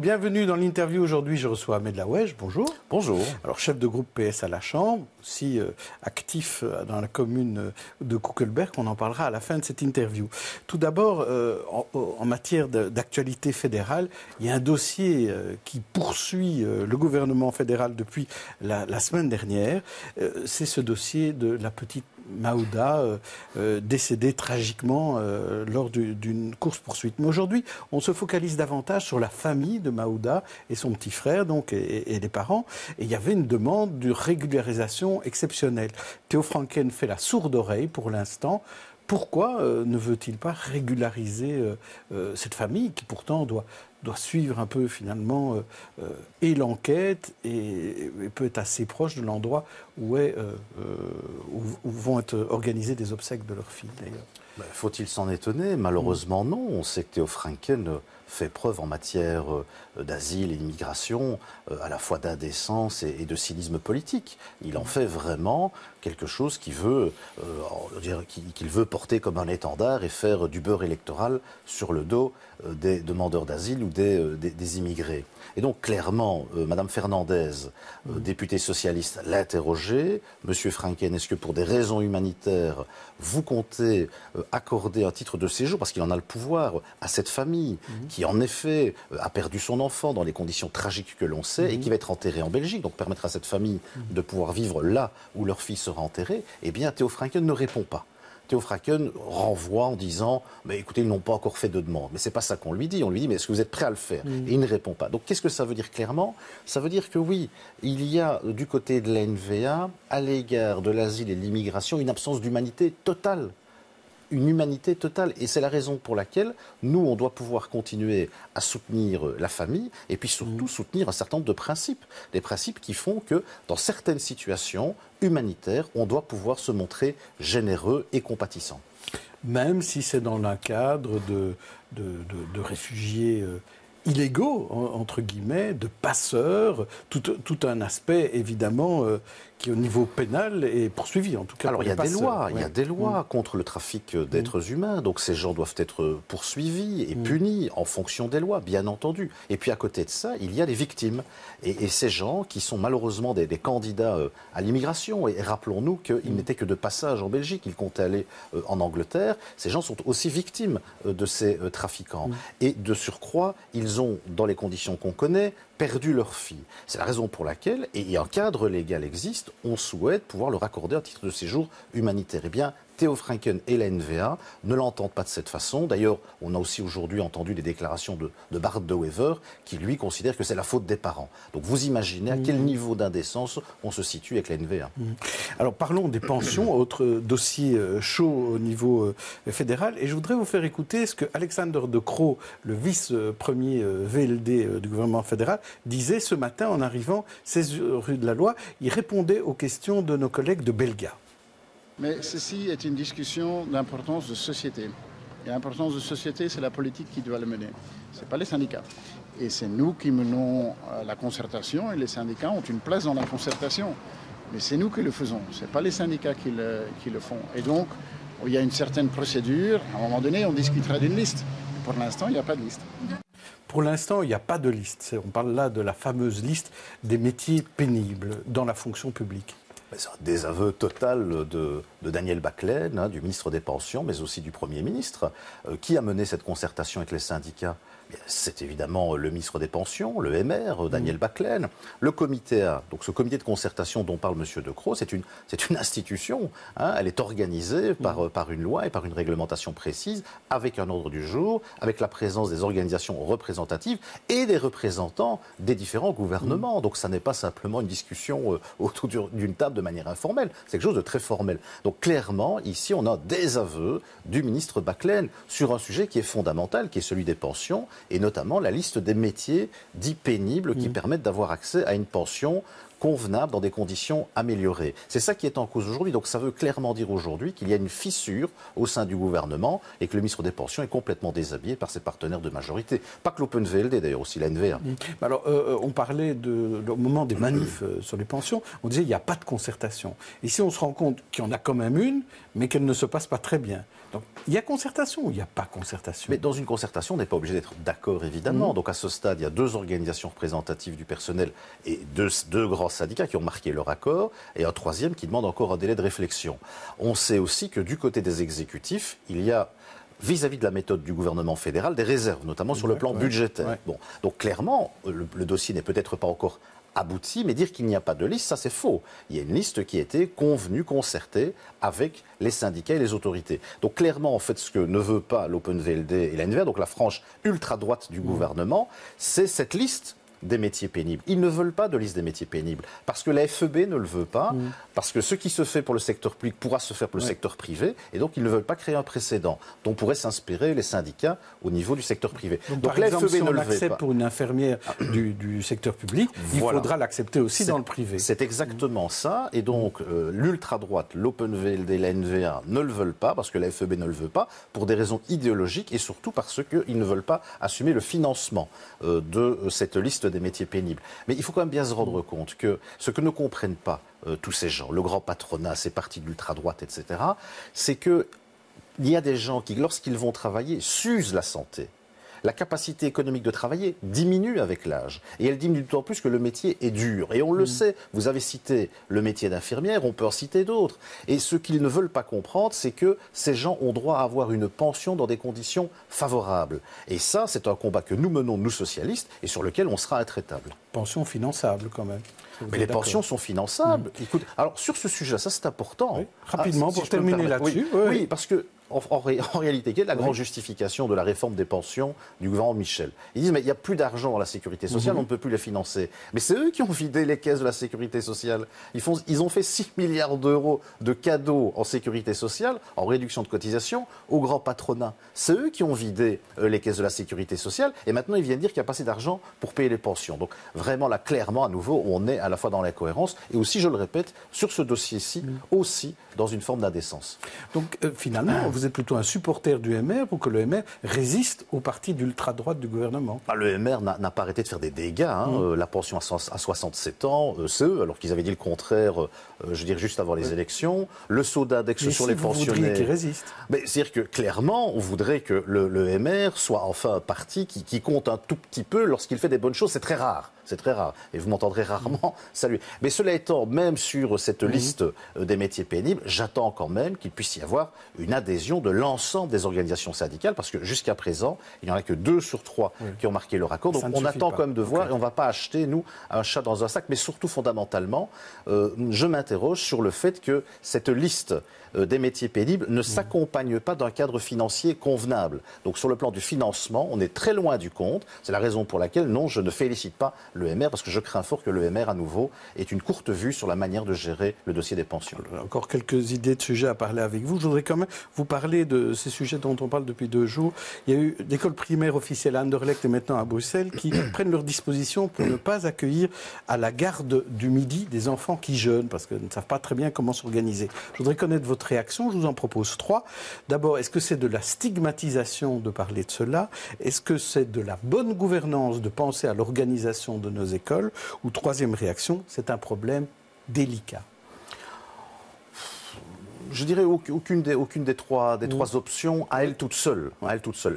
bienvenue dans l'interview. Aujourd'hui, je reçois Ahmed Laoueche. Bonjour. Bonjour. Alors, chef de groupe PS à la Chambre, aussi actif dans la commune de Koekelberg. On en parlera à la fin de cette interview. Tout d'abord, en matière d'actualité fédérale, il y a un dossier qui poursuit le gouvernement fédéral depuis la semaine dernière. C'est ce dossier de la petite Maouda, décédée tragiquement lors d'une course-poursuite. Mais aujourd'hui, on se focalise davantage sur la famille de Maouda et son petit frère, donc, et les parents. Et il y avait une demande de régularisation exceptionnelle. Théo Franken fait la sourde oreille pour l'instant. Pourquoi ne veut-il pas régulariser cette famille qui pourtant doit suivre un peu finalement et l'enquête et peut être assez proche de l'endroit où vont être organisées des obsèques de leur fille d'ailleurs. Faut-il s'en étonner? Malheureusement non. On sait que Théo Franken fait preuve en matière d'asile et d'immigration à la fois d'indécence et de cynisme politique. Il en fait vraiment quelque chose qu'il veut porter comme un étendard et faire du beurre électoral sur le dos des demandeurs d'asile ou des immigrés. Et donc clairement, Madame Fernandez, députée socialiste, l'a interrogé. Monsieur Franken, est-ce que pour des raisons humanitaires, vous comptez accorder un titre de séjour, parce qu'il en a le pouvoir, à cette famille qui en effet a perdu son enfant dans les conditions tragiques que l'on sait et qui va être enterrée en Belgique, donc permettre à cette famille de pouvoir vivre là où leur fils sera enterré? Eh bien, Théo Franken ne répond pas. Théo Franken renvoie en disant « Mais écoutez, ils n'ont pas encore fait de demande ». Mais ce n'est pas ça qu'on lui dit. On lui dit « Mais est-ce que vous êtes prêt à le faire ?» Et il ne répond pas. Donc qu'est-ce que ça veut dire clairement? Ça veut dire que oui, il y a du côté de la NVA, à l'égard de l'asile et de l'immigration, une absence d'humanité totale. Une humanité totale. Et c'est la raison pour laquelle nous, on doit pouvoir continuer à soutenir la famille et puis surtout soutenir un certain nombre de principes. Des principes qui font que dans certaines situations humanitaires, on doit pouvoir se montrer généreux et compatissant. Même si c'est dans un cadre de réfugiés illégaux, entre guillemets, de passeurs, tout un aspect évidemment qui au niveau pénal est poursuivi en tout cas. Alors il y a des lois, il y a des lois contre le trafic d'êtres humains, donc ces gens doivent être poursuivis et punis en fonction des lois, bien entendu. Et puis à côté de ça, il y a des victimes. Et ces gens qui sont malheureusement des candidats à l'immigration, et rappelons-nous qu'ils n'étaient que de passage en Belgique, ils comptaient aller en Angleterre, ces gens sont aussi victimes de ces trafiquants. Et de surcroît, ils ont, dans les conditions qu'on connaît, perdu leur fille. C'est la raison pour laquelle, et un cadre légal existe, on souhaite pouvoir leur accorder un titre de séjour humanitaire. Eh bien, Théo Franken et la NVA ne l'entendent pas de cette façon. D'ailleurs, on a aussi aujourd'hui entendu des déclarations de Bart de Wever qui, lui, considère que c'est la faute des parents. Donc vous imaginez à quel niveau d'indécence on se situe avec la NVA. Alors parlons des pensions, autre dossier chaud au niveau fédéral. Et je voudrais vous faire écouter ce que Alexander De Croo, le vice-premier VLD du gouvernement fédéral, disait ce matin en arrivant 16 rue de la Loi. Il répondait aux questions de nos collègues de Belga. Mais ceci est une discussion d'importance de société. Et l'importance de société, c'est la politique qui doit le mener. Ce n'est pas les syndicats. Et c'est nous qui menons la concertation et les syndicats ont une place dans la concertation. Mais c'est nous qui le faisons, ce n'est pas les syndicats qui le font. Et donc, il y a une certaine procédure. À un moment donné, on discutera d'une liste. Pour l'instant, il n'y a pas de liste. Pour l'instant, il n'y a pas de liste. On parle là de la fameuse liste des métiers pénibles dans la fonction publique. C'est un désaveu total de Daniel Bacquelaine, du ministre des Pensions, mais aussi du Premier ministre. Qui a mené cette concertation avec les syndicats? C'est évidemment le ministre des Pensions, le MR, Daniel Bacquelaine. Le comité A, donc ce comité de concertation dont parle M. De Croo, c'est une institution. Elle est organisée par une loi et par une réglementation précise, avec un ordre du jour, avec la présence des organisations représentatives et des représentants des différents gouvernements. Donc ça n'est pas simplement une discussion autour d'une table de manière informelle, c'est quelque chose de très formel. Donc clairement, ici, on a des aveux du ministre Bacquelaine sur un sujet qui est fondamental, qui est celui des pensions, et notamment la liste des métiers dits pénibles qui permettent d'avoir accès à une pension convenables dans des conditions améliorées. C'est ça qui est en cause aujourd'hui. Donc ça veut clairement dire aujourd'hui qu'il y a une fissure au sein du gouvernement et que le ministre des Pensions est complètement déshabillé par ses partenaires de majorité. Pas que l'OpenVLD d'ailleurs, aussi la NVA. Alors, on parlait au moment des manifs sur les pensions, on disait qu'il n'y a pas de concertation. Ici, on se rend compte qu'il y en a quand même une, mais qu'elle ne se passe pas très bien. Donc, il y a concertation ou il n'y a pas concertation? Mais dans une concertation, on n'est pas obligé d'être d'accord, évidemment. Donc, à ce stade, il y a 2 organisations représentatives du personnel et deux grands syndicats qui ont marqué leur accord et un 3e qui demande encore un délai de réflexion. On sait aussi que du côté des exécutifs, il y a vis-à-vis de la méthode du gouvernement fédéral des réserves, notamment sur le plan budgétaire. Ouais. Bon, donc clairement, le dossier n'est peut-être pas encore abouti, mais dire qu'il n'y a pas de liste, ça c'est faux. Il y a une liste qui a été convenue, concertée avec les syndicats et les autorités. Donc clairement, en fait, ce que ne veut pas l'OpenVLD et la NVA, donc la frange ultra-droite du gouvernement, c'est cette liste des métiers pénibles. Ils ne veulent pas de liste des métiers pénibles parce que la FEB ne le veut pas, parce que ce qui se fait pour le secteur public pourra se faire pour le secteur privé, et donc ils ne veulent pas créer un précédent dont pourraient s'inspirer les syndicats au niveau du secteur privé. Donc la par exemple, FEB si ne on le veut l'accepte pas. pour une infirmière du secteur public, il faudra l'accepter aussi dans le privé. C'est exactement ça, et donc l'ultra-droite, l'OpenVLD, la NVA ne le veulent pas, parce que la FEB ne le veut pas, pour des raisons idéologiques, et surtout parce qu'ils ne veulent pas assumer le financement de cette liste des métiers pénibles. Mais il faut quand même bien se rendre compte que ce que ne comprennent pas tous ces gens, le grand patronat, ces partis de l'ultra-droite, etc., c'est qu'il y a des gens qui, lorsqu'ils vont travailler, s'usent la santé. La capacité économique de travailler diminue avec l'âge. Et elle diminue d'autant plus que le métier est dur. Et on le sait, vous avez cité le métier d'infirmière, on peut en citer d'autres. Et ce qu'ils ne veulent pas comprendre, c'est que ces gens ont droit à avoir une pension dans des conditions favorables. Et ça, c'est un combat que nous menons, nous socialistes, et sur lequel on sera intraitable. Pension finançable quand même. Mais les pensions sont finançables. Écoute, alors sur ce sujet, ça c'est important. Oui. Rapidement, pour terminer là-dessus. Oui, parce que en réalité, quelle est la grande justification de la réforme des pensions du gouvernement Michel? Ils disent, mais il n'y a plus d'argent dans la sécurité sociale, on ne peut plus les financer. Mais c'est eux qui ont vidé les caisses de la sécurité sociale. Ils ont fait 6 milliards d'euros de cadeaux en sécurité sociale, en réduction de cotisation, au grand patronat. C'est eux qui ont vidé les caisses de la sécurité sociale, et maintenant ils viennent dire qu'il n'y a pas assez d'argent pour payer les pensions. Donc vraiment, là, clairement, à nouveau, on est à la fois dans l'incohérence, et aussi, je le répète, sur ce dossier-ci, aussi dans une forme d'indécence. Donc finalement, vous êtes plutôt un supporter du MR ou que le MR résiste au parti d'ultra-droite du gouvernement? Le MR n'a pas arrêté de faire des dégâts. La pension à 67 ans, c'est eux, alors qu'ils avaient dit le contraire, je dirais, juste avant les élections. Le saut d'index sur les pensionnés. Vous voudriez qu'ils résistent? C'est-à-dire que clairement, on voudrait que le MR soit enfin un parti qui compte un tout petit peu lorsqu'il fait des bonnes choses. C'est très rare. C'est très rare. Et vous m'entendrez rarement saluer. Mais cela étant, même sur cette liste des métiers pénibles, j'attends quand même qu'il puisse y avoir une adhésion de l'ensemble des organisations syndicales, parce que jusqu'à présent, il n'y en a que 2 sur 3 qui ont marqué leur accord. Donc on attend quand même de voir, et on ne va pas acheter, nous, un chat dans un sac. Mais surtout, fondamentalement, je m'interroge sur le fait que cette liste des métiers pénibles ne s'accompagne pas d'un cadre financier convenable. Donc sur le plan du financement, on est très loin du compte. C'est la raison pour laquelle, non, je ne félicite pas le MR, parce que je crains fort que le MR, à nouveau, ait une courte vue sur la manière de gérer le dossier des pensions. Encore quelques idées de sujets à parler avec vous. Je voudrais quand même vous parler de ces sujets dont on parle depuis 2 jours. Il y a eu l'école primaire officielle à Anderlecht et maintenant à Bruxelles qui prennent leurs dispositions pour ne pas accueillir à la garde du midi des enfants qui jeûnent, parce qu'ils ne savent pas très bien comment s'organiser. Je voudrais connaître votre réaction. Je vous en propose 3. D'abord, est-ce que c'est de la stigmatisation de parler de cela? Est-ce que c'est de la bonne gouvernance de penser à l'organisation de nos écoles? Ou 3e réaction, c'est un problème délicat? Je dirais aucune des trois options à elle toute seule.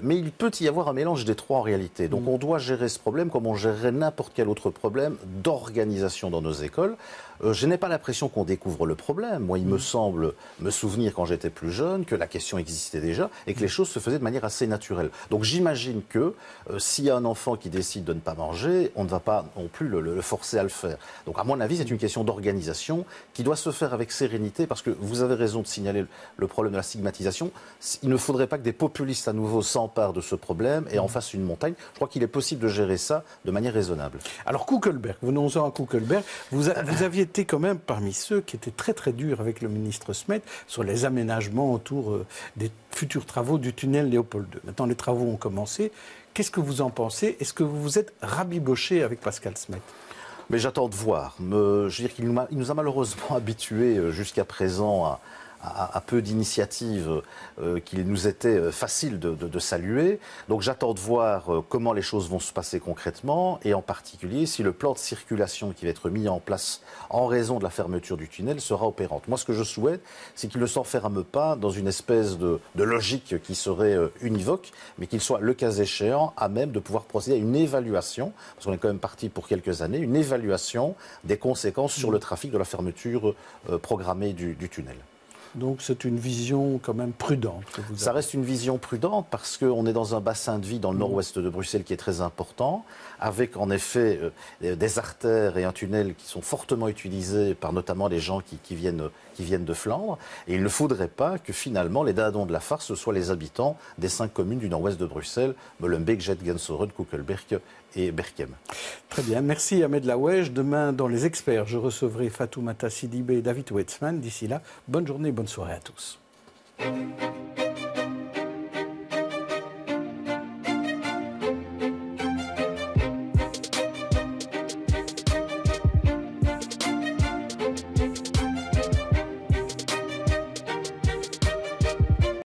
Mais il peut y avoir un mélange des 3 en réalité. Donc on doit gérer ce problème comme on gérerait n'importe quel autre problème d'organisation dans nos écoles. Je n'ai pas l'impression qu'on découvre le problème. Moi, il me semble me souvenir, quand j'étais plus jeune, que la question existait déjà et que les choses se faisaient de manière assez naturelle. Donc j'imagine que s'il y a un enfant qui décide de ne pas manger, on ne va pas non plus le forcer à le faire. Donc à mon avis, c'est une question d'organisation qui doit se faire avec sérénité, parce que vous avez raison de signaler le problème de la stigmatisation. Il ne faudrait pas que des populistes à nouveau s'emparent de ce problème et en fassent une montagne. Je crois qu'il est possible de gérer ça de manière raisonnable. Alors Kuckelberg, venons-en à Kuckelberg. Vous aviez été quand même parmi ceux qui étaient très très durs avec le ministre Smet sur les aménagements autour des futurs travaux du tunnel Léopold II. Maintenant, les travaux ont commencé. Qu'est-ce que vous en pensez? Est-ce que vous vous êtes rabiboché avec Pascal Smet? Mais j'attends de voir. Je veux dire qu'il nous a malheureusement habitués jusqu'à présent à peu d'initiatives qu'il nous était facile de saluer. Donc j'attends de voir comment les choses vont se passer concrètement et en particulier si le plan de circulation qui va être mis en place en raison de la fermeture du tunnel sera opérant. Moi, ce que je souhaite, c'est qu'il ne s'enferme pas dans une espèce de logique qui serait univoque, mais qu'il soit, le cas échéant, à même de pouvoir procéder à une évaluation, parce qu'on est quand même parti pour quelques années, une évaluation des conséquences sur le trafic de la fermeture programmée du tunnel. Donc c'est une vision quand même prudente que vous avez. Ça reste une vision prudente parce qu'on est dans un bassin de vie dans le nord-ouest de Bruxelles qui est très important, avec en effet des artères et un tunnel qui sont fortement utilisés par notamment les gens qui viennent de Flandre. Et il ne faudrait pas que finalement les dindons de la farce ce soient les habitants des 5 communes du nord-ouest de Bruxelles, Molenbeek, Gentgensoren, Koekelberg et Berchem. Très bien, merci Ahmed Laoueche. Demain, dans Les Experts, je recevrai Fatoumata Sidibé et David Wetzman. D'ici là, bonne journée, bonne soirée à tous.